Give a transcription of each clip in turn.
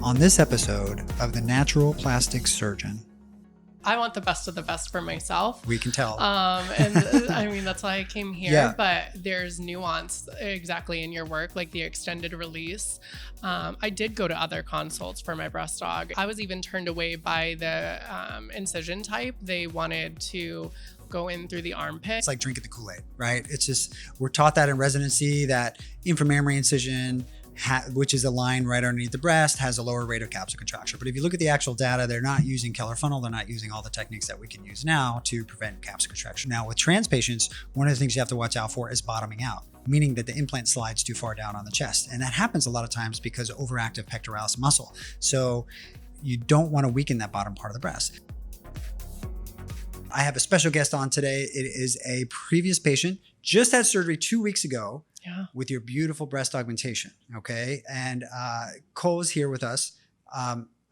on this episode of The Natural Plastic Surgeon. I want the best of the best for myself. We can tell. And I mean, that's why I came here, Yeah. But there's nuance exactly in your work, like the extended release. I did go to other consults for my breast dog. I was even turned away by the incision type. They wanted to go in through the armpit. It's like drinking the Kool-Aid, right? It's just, we're taught that in residency that inframammary incision, which is a line right underneath the breast, has a lower rate of capsule contracture. But if you look at the actual data, they're not using Keller funnel. They're not using all the techniques that we can use now to prevent capsule contracture. Now with trans patients, one of the things you have to watch out for is bottoming out, meaning that the implant slides too far down on the chest. And that happens a lot of times because of overactive pectoralis muscle. So you don't want to weaken that bottom part of the breast. I have a special guest on today. It is a previous patient, just had surgery 2 weeks ago. Yeah. With your beautiful breast augmentation, okay? And Cole is here with us.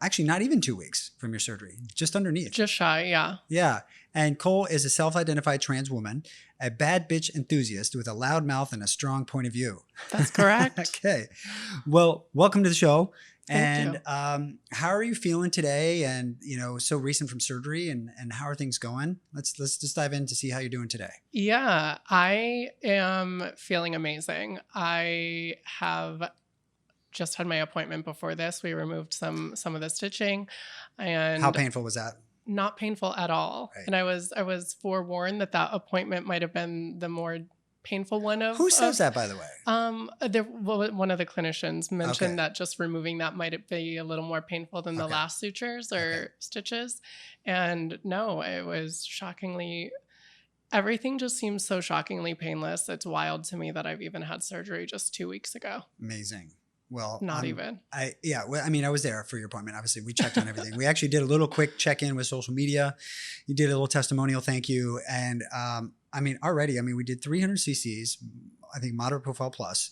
Actually, not even 2 weeks from your surgery, just underneath. Just shy, yeah. Yeah. And Cole is a self-identified trans woman, a bad bitch enthusiast with a loud mouth and a strong point of view. That's correct. Okay. Well, welcome to the show. Thank you. How are you feeling today? And, you know, so recent from surgery and how are things going? Let's just dive in to see how you're doing today. Yeah, I am feeling amazing. I have just had my appointment before this. We removed some of the stitching, and How painful was that? not painful at all. Right. And I was forewarned that appointment might have been the more painful one of. Who says that, by the way? One of the clinicians mentioned Okay. that just removing that might be a little more painful than the Okay. last sutures or Okay. stitches. And no, it was shockingly, everything just seems so shockingly painless. It's wild to me that I've even had surgery just 2 weeks ago. Amazing. Well, Not even. I was there for your appointment. Obviously, we checked on everything. We actually did a little quick check-in with social media. You did a little testimonial, thank you. And we did 300 cc's, I think moderate profile plus.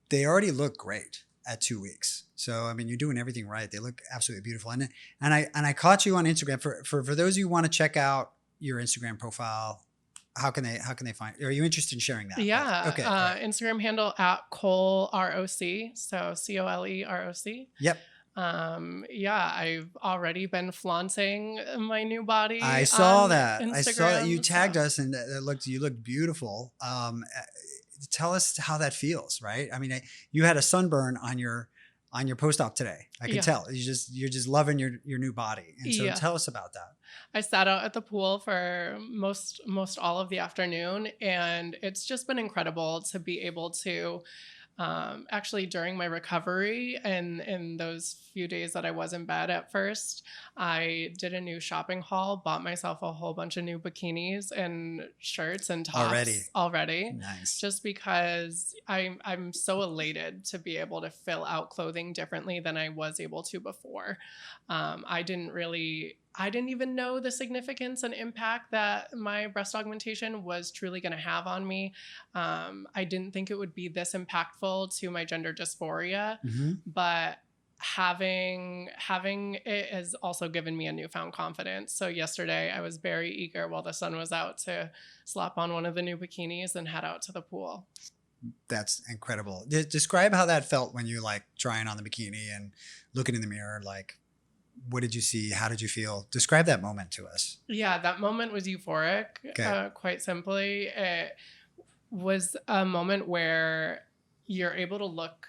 They already look great at 2 weeks. So, I mean, you're doing everything right. They look absolutely beautiful. And I caught you on Instagram. For those of you who want to check out your Instagram profile, how can they find? Are you interested in sharing that? Yeah. Okay. All right. Instagram handle at Cole ROC. So COLEROC. Yep. I've already been flaunting my new body. I saw on that. I saw that you Instagram, tagged so- us, and you looked beautiful. Tell us how that feels, right? I mean, you had a sunburn on your post-op today. I can Yeah. tell. You're just loving your new body, and so Yeah. tell us about that. I sat out at the pool for most all of the afternoon, and it's just been incredible to be able to actually during my recovery and in those few days that I was in bed at first, I did a new shopping haul, bought myself a whole bunch of new bikinis and shirts and tops already. Nice. Just because I'm so elated to be able to fill out clothing differently than I was able to before. I didn't even know the significance and impact that my breast augmentation was truly going to have on me. I didn't think it would be this impactful to my gender dysphoria, Mm-hmm. but having it has also given me a newfound confidence. So yesterday I was very eager while the sun was out to slap on one of the new bikinis and head out to the pool. That's incredible. Describe how that felt when you like trying on the bikini and looking in the mirror. Like, what did you see? How did you feel? Describe that moment to us. Yeah, that moment was euphoric. Okay. Quite simply, it was a moment where you're able to look.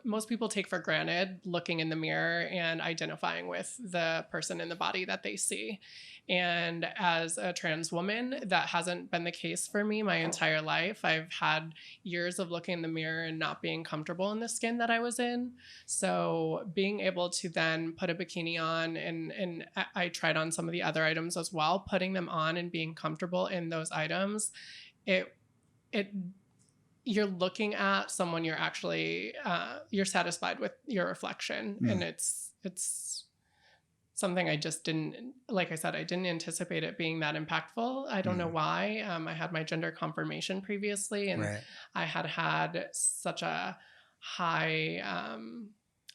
Most people take for granted looking in the mirror and identifying with the person in the body that they see. And as a trans woman, that hasn't been the case for me my entire life. I've had years of looking in the mirror and not being comfortable in the skin that I was in. So being able to then put a bikini on, and I tried on some of the other items as well, putting them on and being comfortable in those items, you're looking at someone you're actually you're satisfied with your reflection. And it's something I just didn't, like I said, I didn't anticipate it being that impactful. I don't know why. I had my gender confirmation previously, and Right. I had such a high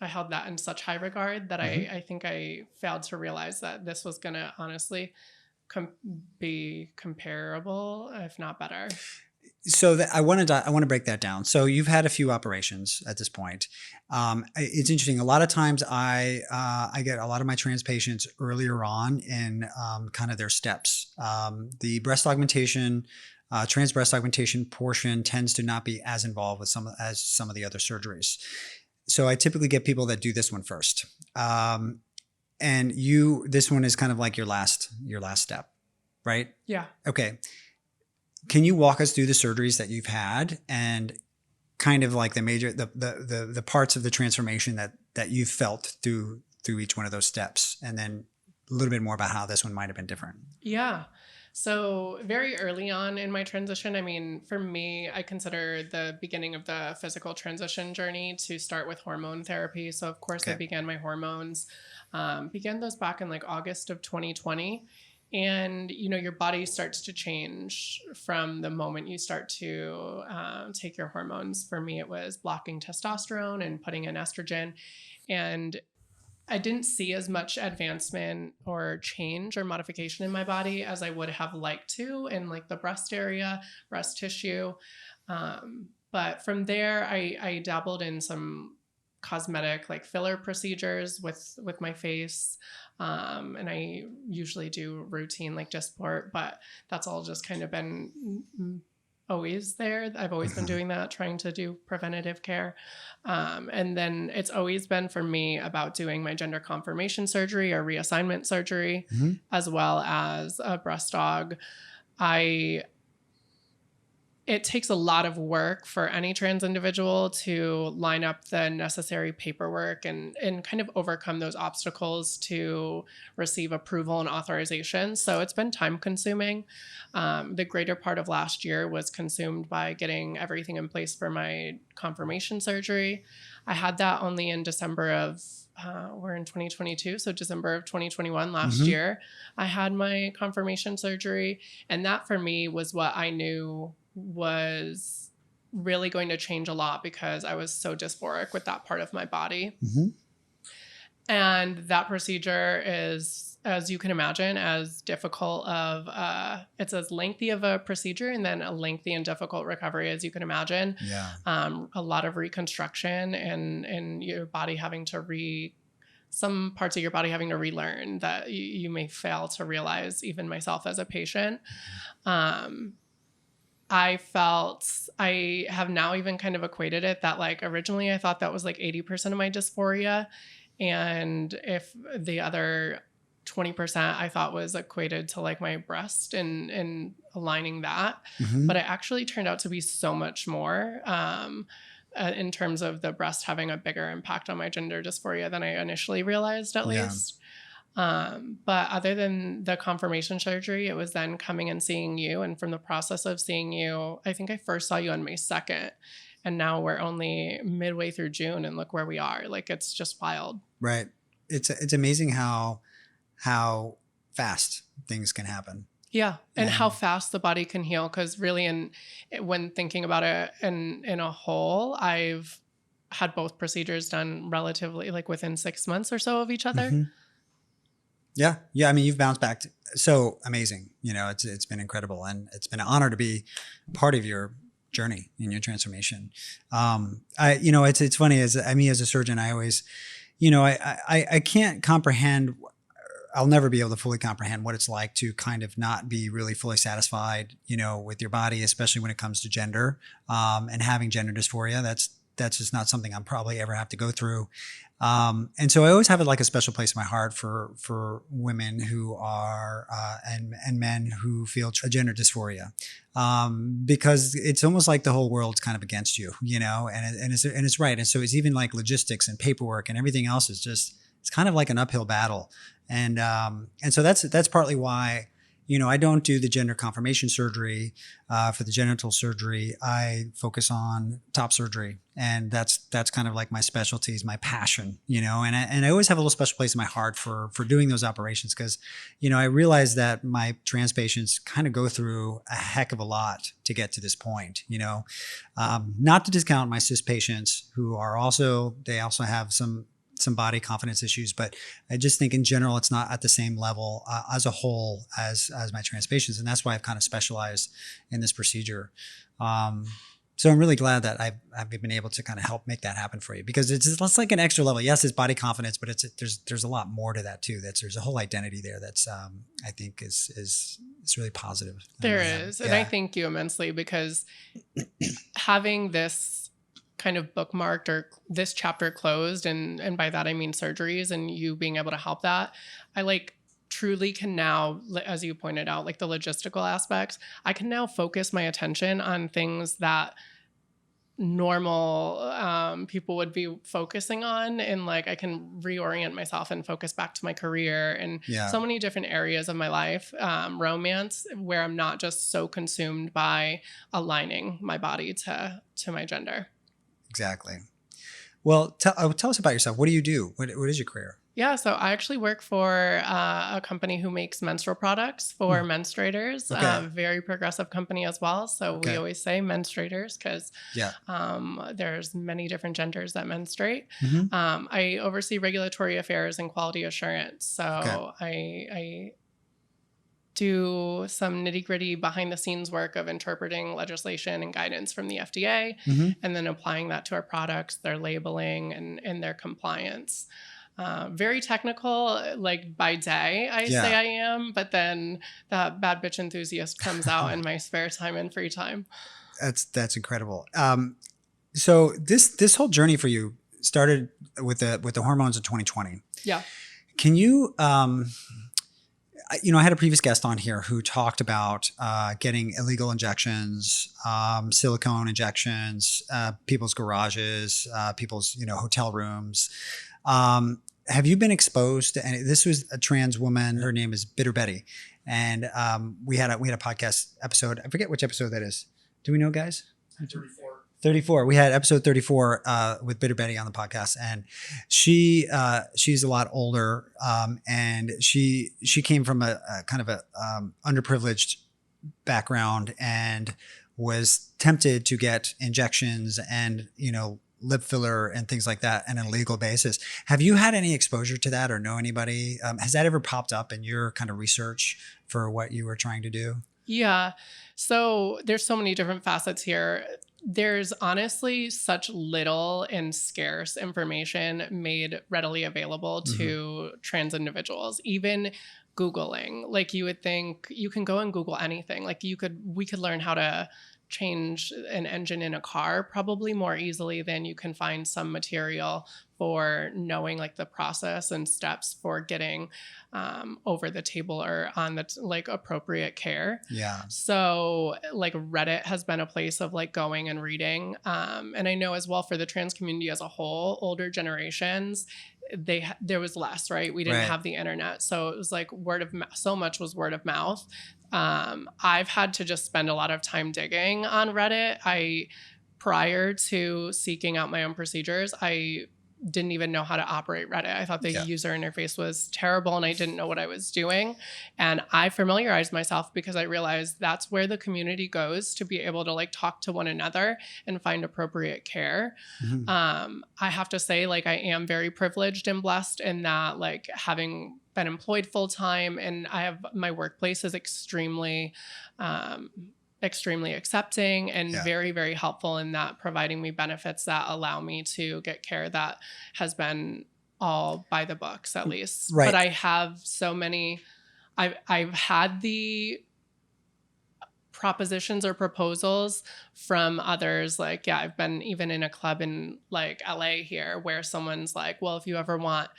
I held that in such high regard that I think I failed to realize that this was gonna honestly be comparable, if not better. So I want to break that down. So you've had a few operations at this point. It's interesting. A lot of times I get a lot of my trans patients earlier on in kind of their steps. The breast augmentation, trans breast augmentation portion tends to not be as involved with some of the other surgeries. So I typically get people that do this one first. And this one is kind of like your last step, right? Yeah. Okay. Can you walk us through the surgeries that you've had and kind of like the parts of the transformation that you've felt through each one of those steps, and then a little bit more about how this one might have been different? Yeah. So very early on in my transition, I mean, for me, I consider the beginning of the physical transition journey to start with hormone therapy. So of course, I began my hormones, began those back in like August of 2020. And your body starts to change from the moment you start to take your hormones. For me, it was blocking testosterone and putting in estrogen, and I didn't see as much advancement or change or modification in my body as I would have liked to in like the breast area, breast tissue. But from there, I dabbled in some cosmetic like filler procedures with my face, and I usually do routine like Dysport, but that's all just kind of been always there. I've always been doing that, trying to do preventative care, and then it's always been for me about doing my gender confirmation surgery or reassignment surgery, as well as a breast aug. It takes a lot of work for any trans individual to line up the necessary paperwork and kind of overcome those obstacles to receive approval and authorization. So it's been time consuming. The greater part of last year was consumed by getting everything in place for my confirmation surgery. I had that only in December of, we're in 2022, so December of 2021 last year, I had my confirmation surgery. And that for me was what I knew was really going to change a lot because I was so dysphoric with that part of my body. And that procedure is, as you can imagine, as difficult it's as lengthy of a procedure and then a lengthy and difficult recovery as you can imagine. A lot of reconstruction and your body having to some parts of your body having to relearn that you may fail to realize, even myself as a patient. I have now even kind of equated it that like originally I thought that was like 80% of my dysphoria. And if the other 20% I thought was equated to like my breast and aligning that, but it actually turned out to be so much more in terms of the breast having a bigger impact on my gender dysphoria than I initially realized, at least. But other than the confirmation surgery, it was then coming and seeing you. And from the process of seeing you, I think I first saw you on May 2nd. And now we're only midway through June and look where we are. Like, it's just wild. Right. It's amazing how fast things can happen. Yeah. And how fast the body can heal. Because really, when thinking about it in a whole, I've had both procedures done relatively like within 6 months or so of each other. Yeah. I mean, you've bounced back so amazing. It's been incredible, and it's been an honor to be part of your journey in your transformation. It's funny as a surgeon, I always, I can't comprehend. I'll never be able to fully comprehend what it's like to kind of not be really fully satisfied, with your body, especially when it comes to gender, and having gender dysphoria. That's just not something I'll probably ever have to go through. And so I always have like a special place in my heart for women who are, and men who feel gender dysphoria. Because it's almost like the whole world's kind of against you, and it's right. And so it's even like logistics and paperwork and everything else it's kind of like an uphill battle. And so that's partly why, I don't do the gender confirmation surgery. For the genital surgery, I focus on top surgery, and that's kind of like my specialty, is my passion, and I always have a little special place in my heart for doing those operations, because, I realize that my trans patients kind of go through a heck of a lot to get to this point, not to discount my cis patients who are they also have some body confidence issues, but I just think in general, it's not at the same level as a whole as my trans patients. And that's why I've kind of specialized in this procedure. So I'm really glad that I've been able to kind of help make that happen for you, because it's like an extra level. Yes, it's body confidence, but there's a lot more to that too. There's a whole identity there that's I think is really positive. There is. And I thank you immensely, because having this kind of bookmarked, or this chapter closed, and by that I mean surgeries, and you being able to help that, I like truly can now, as you pointed out, like the logistical aspects, I can now focus my attention on things that normal people would be focusing on, and like I can reorient myself and focus back to my career and so many different areas of my life, romance, where I'm not just so consumed by aligning my body to my gender. Exactly. Well, tell us about yourself. What do you do? What is your career? Yeah, so I actually work for a company who makes menstrual products for menstruators. Okay. Very progressive company as well. So we always say menstruators, because there's many different genders that menstruate. I oversee regulatory affairs and quality assurance. So I do some nitty gritty behind the scenes work of interpreting legislation and guidance from the FDA, and then applying that to our products, their labeling and their compliance. Very technical, like by day, I say I am, but then that bad bitch enthusiast comes out in my spare time and free time. That's incredible. So this whole journey for you started with the hormones in 2020. Yeah. Can you, I had a previous guest on here who talked about getting illegal injections, silicone injections, people's garages, people's hotel rooms. Have you been exposed to any? This was a trans woman. Her name is Bitter Betty, and we had a podcast episode. I forget which episode that is. Do we know, guys? 34. We had episode 34 with Bitter Betty on the podcast, and she's a lot older, and she came from a kind of a underprivileged background, and was tempted to get injections and lip filler and things like that on an illegal basis. Have you had any exposure to that, or know anybody? Has that ever popped up in your kind of research for what you were trying to do? Yeah. So there's so many different facets here. There's honestly such little and scarce information made readily available to trans individuals. Even Googling, like you would think you can go and Google anything. Like we could learn how to change an engine in a car probably more easily than you can find some material for knowing like the process and steps for getting over the table or on the like appropriate care. Yeah. So like Reddit has been a place of like going and reading. And I know as well for the trans community as a whole, older generations, there was less, right? We didn't have the internet. So it was like so much was word of mouth. I've had to just spend a lot of time digging on Reddit. Prior to seeking out my own procedures, I didn't even know how to operate Reddit. I thought the user interface was terrible and I didn't know what I was doing. And I familiarized myself because I realized that's where the community goes to be able to like talk to one another and find appropriate care. I have to say, like, I am very privileged and blessed in that, like, having been employed full time, and my workplace is extremely accepting and very, very helpful in that, providing me benefits that allow me to get care that has been all by the books, at least. Right. But I have so many, I've had the propositions or proposals from others. Like, I've been even in a club in like LA here where someone's like, well, if you ever want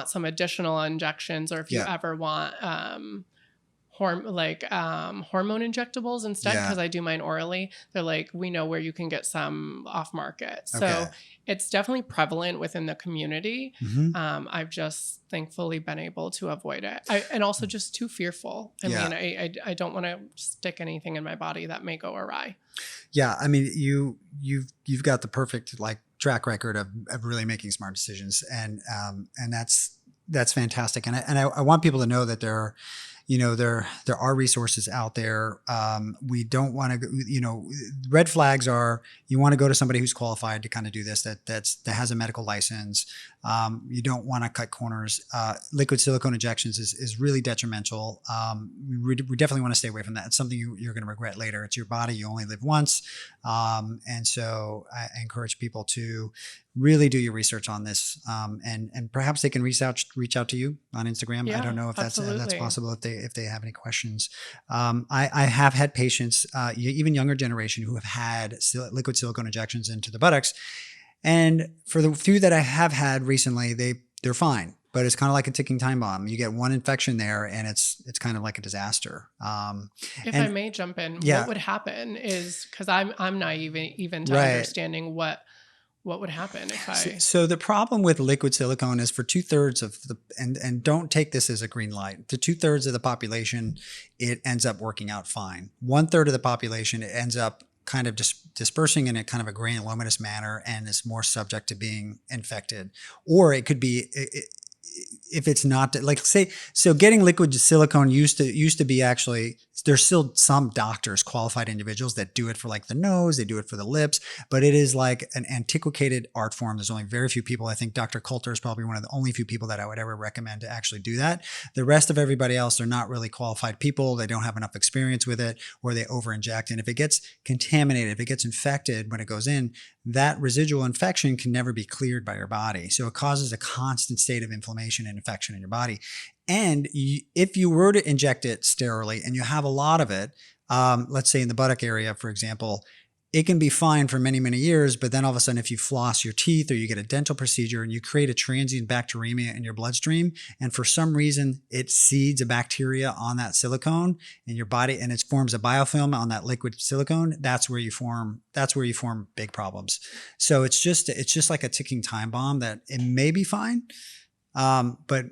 some additional injections, or if you ever want, hormone injectables instead, because I do mine orally, they're like, we know where you can get some off market. So it's definitely prevalent within the community. I've just thankfully been able to avoid it. And also just too fearful. I mean, I don't want to stick anything in my body that may go awry. Yeah. I mean, you've got the perfect like track record of really making smart decisions. And that's fantastic. And I want people to know that there are resources out there. We don't want to, red flags are you want to go to somebody who's qualified to kind of do this, that has a medical license. You don't want to cut corners. Liquid silicone injections is really detrimental. We definitely want to stay away from that. It's something you're going to regret later. It's your body. You only live once. And so I encourage people to really do your research on this. And perhaps they can reach out to you on Instagram. Yeah, I don't know if that's absolutely. possible if they have any questions. I have had patients, even younger generation, who have had liquid silicone injections into the buttocks. And for the few that I have had recently, they're fine. But it's kind of like a ticking time bomb. You get one infection there, and it's kind of like a disaster. If I may jump in, what would happen is, because I'm naive even to understanding what would happen if I... So the problem with liquid silicone is for 2/3 of and don't take this as a green light. To 2/3 of the population, it ends up working out fine. 1/3 of the population, it ends up kind of dispersing in a kind of a granulomatous manner and is more subject to being infected. Or it could be... if it's not like, say, so getting liquid silicone used to be actually, there's still some doctors, qualified individuals that do it for like the nose, they do it for the lips, but it is like an antiquated art form. There's only very few people. I think Dr. Coulter is probably one of the only few people that I would ever recommend to actually do that. The rest of everybody else, they're not really qualified people. They don't have enough experience with it, or they over inject. And if it gets contaminated, if it gets infected when it goes in, that residual infection can never be cleared by your body. So it causes a constant state of inflammation and infection in your body. And if you were to inject it sterilely and you have a lot of it, let's say in the buttock area, for example, it can be fine for many, many years. But then all of a sudden, if you floss your teeth or you get a dental procedure and you create a transient bacteremia in your bloodstream, and for some reason it seeds a bacteria on that silicone in your body and it forms a biofilm on that liquid silicone, that's where you form big problems. So it's just like a ticking time bomb that it may be fine, but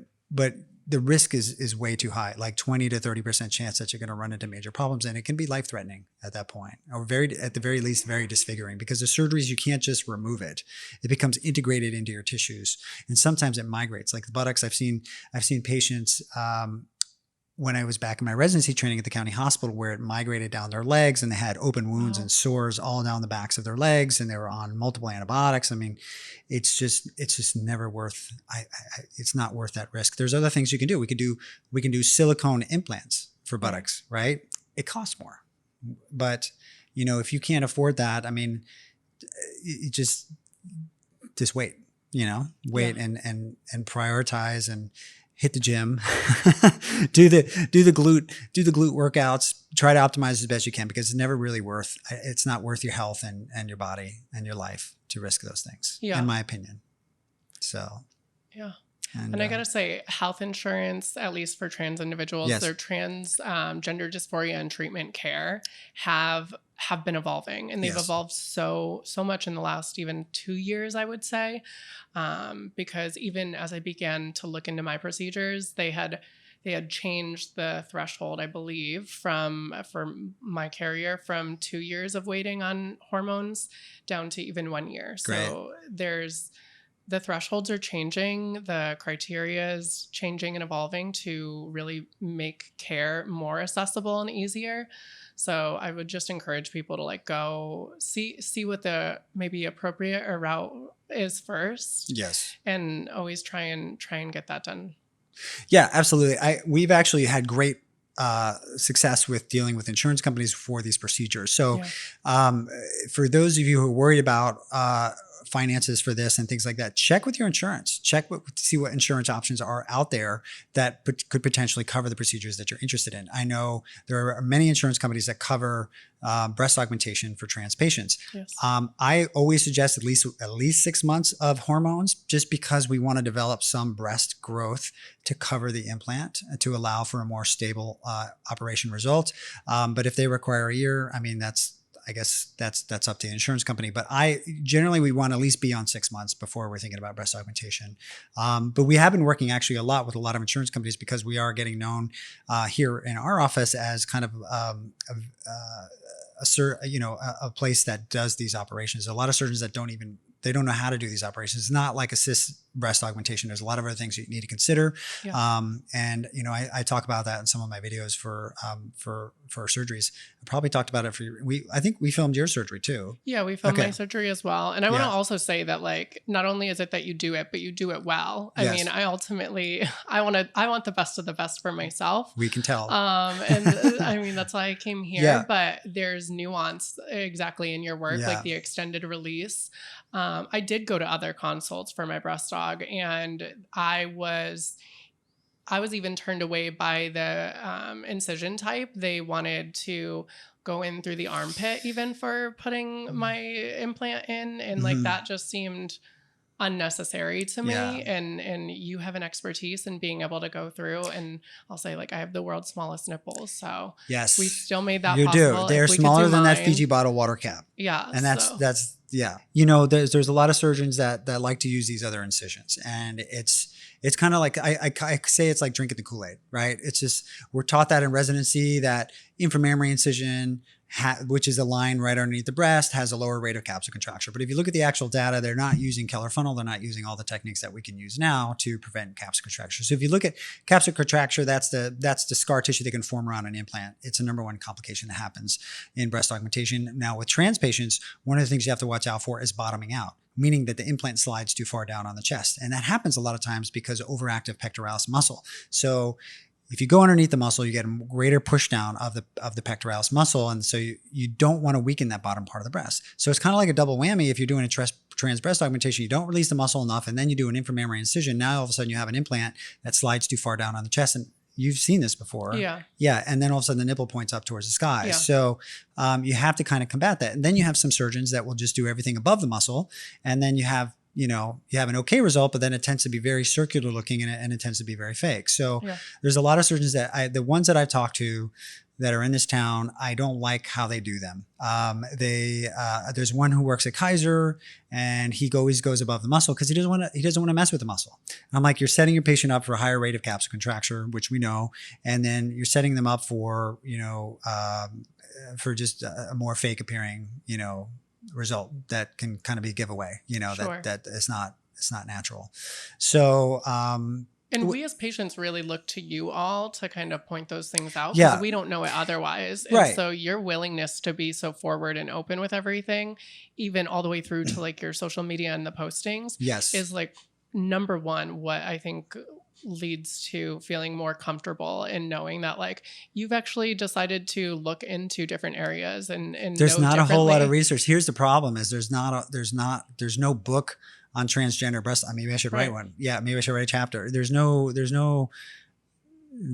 the risk is way too high, like 20 to 30% chance that you're going to run into major problems. And it can be life-threatening at that point, or at the very least, very disfiguring, because the surgeries, you can't just remove it. It becomes integrated into your tissues. And sometimes it migrates. Like the buttocks, I've seen patients, when I was back in my residency training at the county hospital, where it migrated down their legs and they had open wounds and sores all down the backs of their legs, and they were on multiple antibiotics. I mean, it's just never worth, it's not worth that risk. There's other things you can do. We can do silicone implants for buttocks, right? It costs more, but if you can't afford that, I mean, you just wait, and prioritize and hit the gym, do the glute workouts, try to optimize as best you can, because it's not worth your health and your body and your life to risk those things, in my opinion. So, yeah. And I got to say, health insurance, at least for trans individuals, their gender dysphoria and treatment care have been evolving, and they've evolved so much in the last even 2 years, I would say. Because even as I began to look into my procedures, they had changed the threshold, I believe, for my carrier from 2 years of waiting on hormones down to even 1 year. Great. So the thresholds are changing, the criteria is changing and evolving to really make care more accessible and easier. So I would just encourage people to go see what the maybe appropriate route is first. Yes. And always try and get that done. Yeah, absolutely. We've actually had great success with dealing with insurance companies for these procedures. So for those of you who are worried about finances for this and things like that, check with your insurance. See what insurance options are out there that could potentially cover the procedures that you're interested in. I know there are many insurance companies that cover breast augmentation for trans patients. Yes. I always suggest at least 6 months of hormones, just because we want to develop some breast growth to cover the implant to allow for a more stable operation result. But if they require a year, I mean, I guess that's up to the insurance company. But we want to at least be on 6 months before we're thinking about breast augmentation. But we have been working actually a lot with a lot of insurance companies, because we are getting known here in our office as kind of a place that does these operations. A lot of surgeons that don't even they don't know how to do these operations. It's not like assist breast augmentation. There's a lot of other things you need to consider. Yeah. And I talk about that in some of my videos for surgeries. I probably talked about it I think we filmed your surgery too. Yeah, we filmed Okay. my surgery as well. And I want to Yeah. also say that, like, not only is it that you do it, but you do it well. I Yes. mean, I ultimately, I want the best of the best for myself. We can tell. And I mean, that's why I came here, Yeah. but there's nuance exactly in your work, Yeah. like the extended release. I did go to other consults for my breast aug, and I was even turned away by the incision type. They wanted to go in through the armpit even for putting my implant in, and like that just seemed unnecessary to me. Yeah. And you have an expertise in being able to go through, and I'll say, like, I have the world's smallest nipples, so Yes. we still made that You possible. do. They're If we could smaller do than that mine- Fiji bottle water cap. Yeah. And so- that's yeah. You know, there's a lot of surgeons that like to use these other incisions, and it's kind of like I say it's like drinking the Kool-Aid, right? It's just we're taught that in residency that inframammary incision, which is a line right underneath the breast, has a lower rate of capsule contracture. But if you look at the actual data, they're not using Keller funnel. They're not using all the techniques that we can use now to prevent capsule contracture. So if you look at capsule contracture, that's the scar tissue that can form around an implant. It's a number one complication that happens in breast augmentation. Now with trans patients, one of the things you have to watch out for is bottoming out, meaning that the implant slides too far down on the chest. And that happens a lot of times because of overactive pectoralis muscle. So if you go underneath the muscle, you get a greater push down of the pectoralis muscle. And so you don't want to weaken that bottom part of the breast. So it's kind of like a double whammy. If you're doing a trans breast augmentation, you don't release the muscle enough, and then you do an inframammary incision. Now all of a sudden you have an implant that slides too far down on the chest. And you've seen this before. Yeah. Yeah. And then all of a sudden the nipple points up towards the sky. Yeah. So you have to kind of combat that. And then you have some surgeons that will just do everything above the muscle. And then you have an okay result, but then it tends to be very circular looking, and it tends to be very fake. So there's a lot of surgeons the ones that I've talked to that are in this town, I don't like how they do them. There's one who works at Kaiser, and he always goes above the muscle because he doesn't want to mess with the muscle. And I'm like, you're setting your patient up for a higher rate of capsule contracture, which we know, and then you're setting them up for for just a more fake appearing, result that can kind of be a giveaway, Sure. that it's not natural. So, and we as patients really look to you all to kind of point those things out, Yeah. because we don't know it otherwise. And Right. so your willingness to be so forward and open with everything, even all the way through to like your social media and the postings, yes, is like number one, what I think leads to feeling more comfortable in knowing that like you've actually decided to look into different areas and there's know not a whole lot of differently. research. Here's the problem: is there's no book on transgender breast. Maybe I should write Right. one. Yeah, maybe I should write a chapter. There's no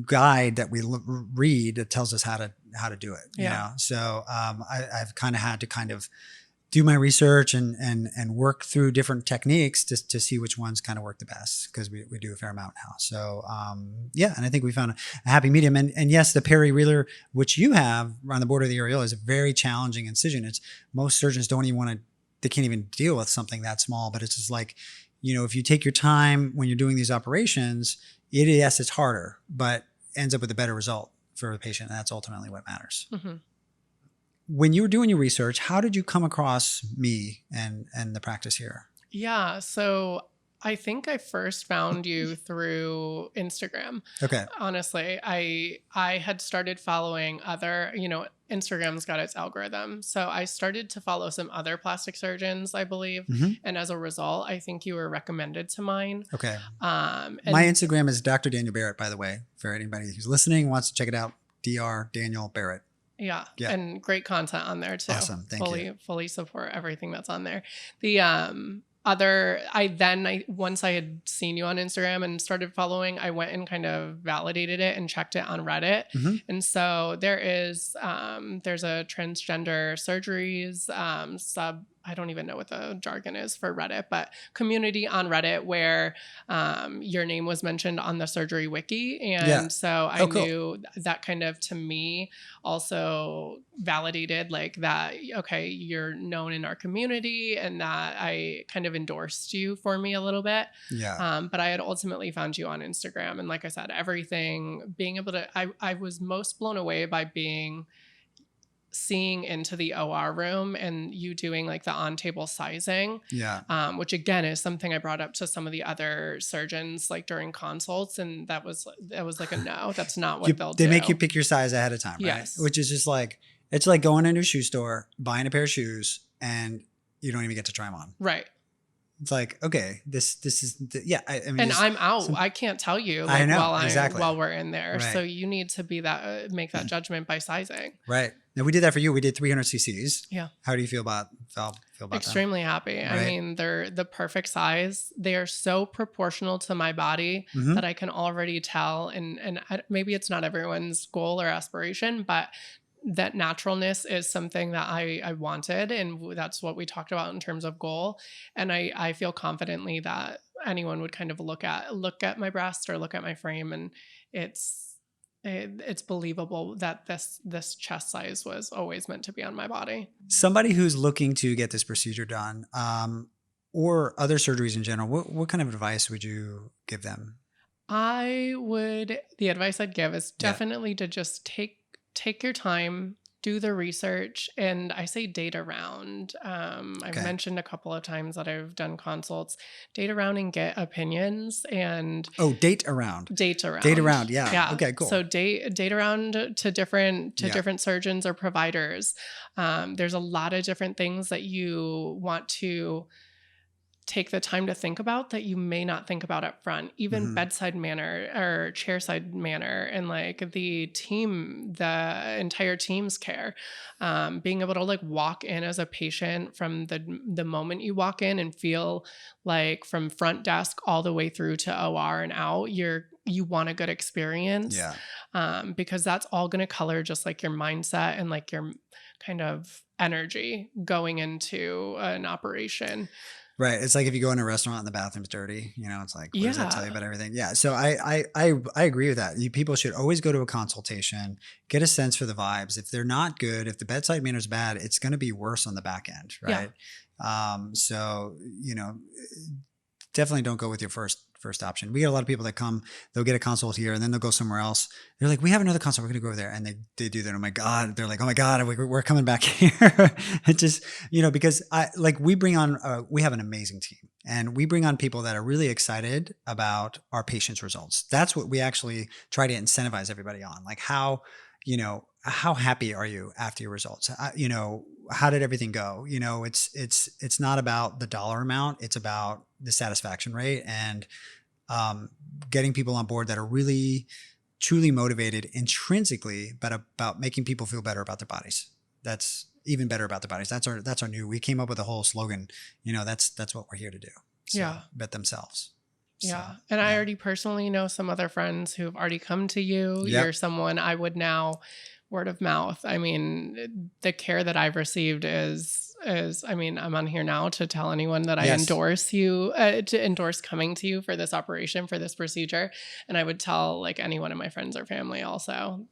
guide that we read that tells us how to do it. Yeah. So I've kind of had to do my research and work through different techniques to see which ones kind of work the best, because we do a fair amount now. So and I think we found a happy medium. And yes, the peri-realer, which you have around the border of the areola, is a very challenging incision. Most surgeons they can't even deal with something that small. But it's just like, if you take your time when you're doing these operations, it's harder, but ends up with a better result for the patient. And that's ultimately what matters. Mhm. When you were doing your research, how did you come across me and the practice here? Yeah. So I think I first found you through Instagram. Okay. Honestly, I had started following other, Instagram's got its algorithm. So I started to follow some other plastic surgeons, I believe. Mhm. And as a result, I think you were recommended to mine. Okay. And My Instagram is Dr. Daniel Barrett, by the way, for anybody who's listening, wants to check it out. Dr. Daniel Barrett. Yeah, Yeah. and great content on there too. Awesome. Thank you. Fully support everything that's on there. The once I had seen you on Instagram and started following, I went and kind of validated it and checked it on Reddit. Mhm. And so there's a transgender surgeries sub. I don't even know what the jargon is for Reddit, but community on Reddit where your name was mentioned on the surgery wiki. And Yeah. so I Oh, cool. knew that kind of, to me, also validated like that, okay, you're known in our community, and that I kind of endorsed you for me a little bit. Yeah. But I had ultimately found you on Instagram. And like I said, everything, being able to, I was most blown away by being seeing into the OR room and you doing like the on-table sizing, which again is something I brought up to some of the other surgeons like during consults, and that was like a no. That's not what they'll do. They make you pick your size ahead of time, right? Yes. Which is just like, it's like going into a shoe store, buying a pair of shoes, and you don't even get to try them on. Right. It's like, okay, this is I mean, and I'm out. I can't tell you like, I know, while we're in there. Right. So you need to be that make that judgment by sizing. Right. Now we did that for you. We did 300 cc's. Yeah. How do you feel about Extremely that? happy. Right. I mean, they're the perfect size. They are so proportional to my body that I can already tell. And maybe it's not everyone's goal or aspiration, but that naturalness is something that I wanted. And that's what we talked about in terms of goal. And I feel confidently that anyone would kind of look at my breast or look at my frame, and it's believable that this chest size was always meant to be on my body. Somebody who's looking to get this procedure done, or other surgeries in general, what kind of advice would you give them? The advice I'd give is definitely to just take your time, do the research, and I say date around. I've mentioned a couple of times that I've done consults, date around and get opinions. And date around. Yeah. Okay, cool. So date around to different surgeons or providers. There's a lot of different things that you want to take the time to think about that you may not think about up front, even bedside manner or chairside manner, and like the entire team's care. Being able to like walk in as a patient from the moment you walk in and feel like from front desk all the way through to OR and out, you want a good experience. Because that's all going to color just like your mindset and like your kind of energy going into an operation. Right. It's like if you go in a restaurant and the bathroom's dirty, it's like, what does that tell you about everything? Yeah. So I agree with that. People should always go to a consultation, get a sense for the vibes. If they're not good, if the bedside manner is bad, it's going to be worse on the back end. Right. Yeah. So, definitely don't go with your first option. We get a lot of people that come, they'll get a consult here and then they'll go somewhere else. They're like, we have another consult, we're going to go over there. And they do that. Oh my God. They're like, oh my God, we're coming back here. It just, because we have an amazing team, and we bring on people that are really excited about our patients' results. That's what we actually try to incentivize everybody on. Like how happy are you after your results? How did everything go? It's not about the dollar amount. It's about the satisfaction rate, and getting people on board that are really truly motivated intrinsically, but about making people feel better about their bodies. That's even better about their bodies. That's our new, we came up with a whole slogan, that's what we're here to do. So, bet themselves. Yeah. So, and I already personally know some other friends who've already come to you. Yep. You're someone I would now word of mouth. I mean, the care that I've received is I'm on here now to tell anyone that I endorse you, to endorse coming to you for this operation, for this procedure. And I would tell like any one of my friends or family also,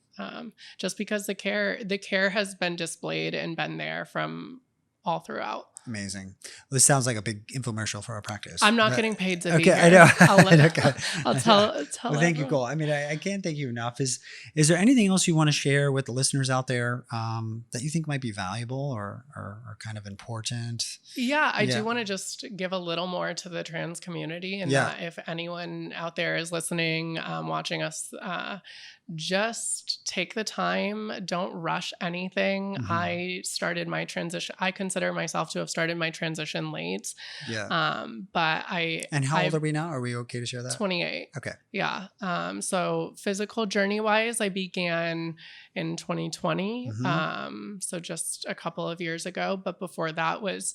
just because the care has been displayed and been there from all throughout. Amazing. Well, this sounds like a big infomercial for our practice. I'm not getting paid to be here. I know. I'll tell. Well, thank you, Cole. I mean, I can't thank you enough. Is there anything else you want to share with the listeners out there that you think might be valuable or kind of important? Yeah, I do want to just give a little more to the trans community, and that if anyone out there is listening, watching us, just take the time. Don't rush anything. I started my transition. I consider myself to have started my transition late. Yeah. But And how old are we now? Are we okay to share that? 28. Okay. Yeah. So physical journey wise, I began in 2020. So just a couple of years ago. But before that was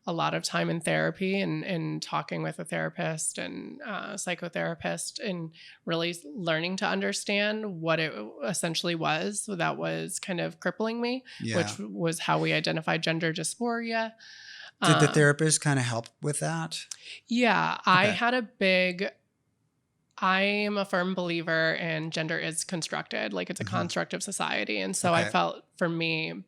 a lot of time in therapy and talking with a therapist and psychotherapist, and really learning to understand what it essentially was. So that was kind of crippling me, which was how we identified gender dysphoria. Did the therapist kind of help with that? Yeah, okay. I am a firm believer in gender is constructed, like it's a construct of society. And so I felt for me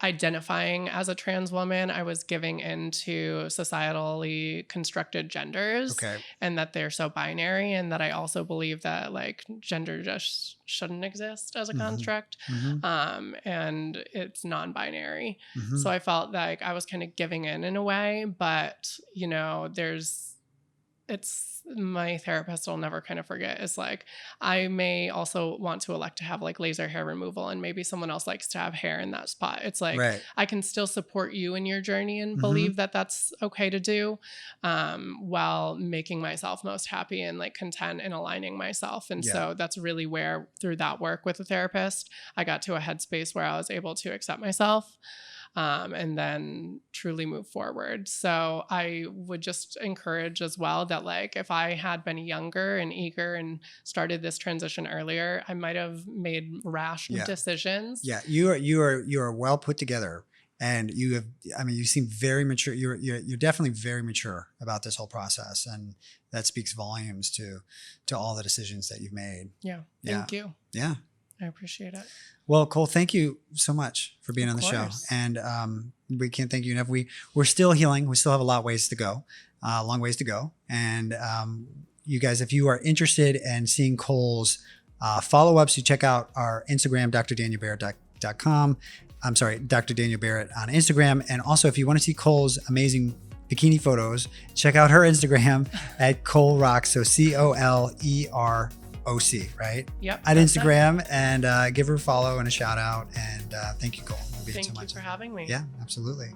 identifying as a trans woman, I was giving into societally constructed genders, Okay. and that they're so binary, and that I also believe that like gender just shouldn't exist as a construct, and it's non-binary. So I felt like I was kind of giving in a way, but you know, it's my therapist will never kind of forget. It's like, I may also want to elect to have like laser hair removal, and maybe someone else likes to have hair in that spot. It's like, Right. I can still support you in your journey and believe that that's okay to do, while making myself most happy and like content and aligning myself. And so that's really where, through that work with a therapist, I got to a headspace where I was able to accept myself. And then truly move forward. So I would just encourage as well that like, if I had been younger and eager and started this transition earlier, I might have made rash decisions. Yeah, you are well put together, and you have. I mean, you seem very mature. You're definitely very mature about this whole process, and that speaks volumes to all the decisions that you've made. Yeah, thank you. Yeah. I appreciate it. Well, Cole, thank you so much for being on the show. And we can't thank you enough. We're still healing. We still have a long ways to go. And you guys, if you are interested in seeing Cole's follow-ups, you check out our Instagram, drdanielbarrett.com. I'm sorry, Dr. Daniel Barrett on Instagram. And also, if you want to see Cole's amazing bikini photos, check out her Instagram at Cole Rocks. So COLEROC, right? Yep. At Instagram, and give her a follow and a shout out. And thank you, Cole. Thank you for having me. Yeah, absolutely.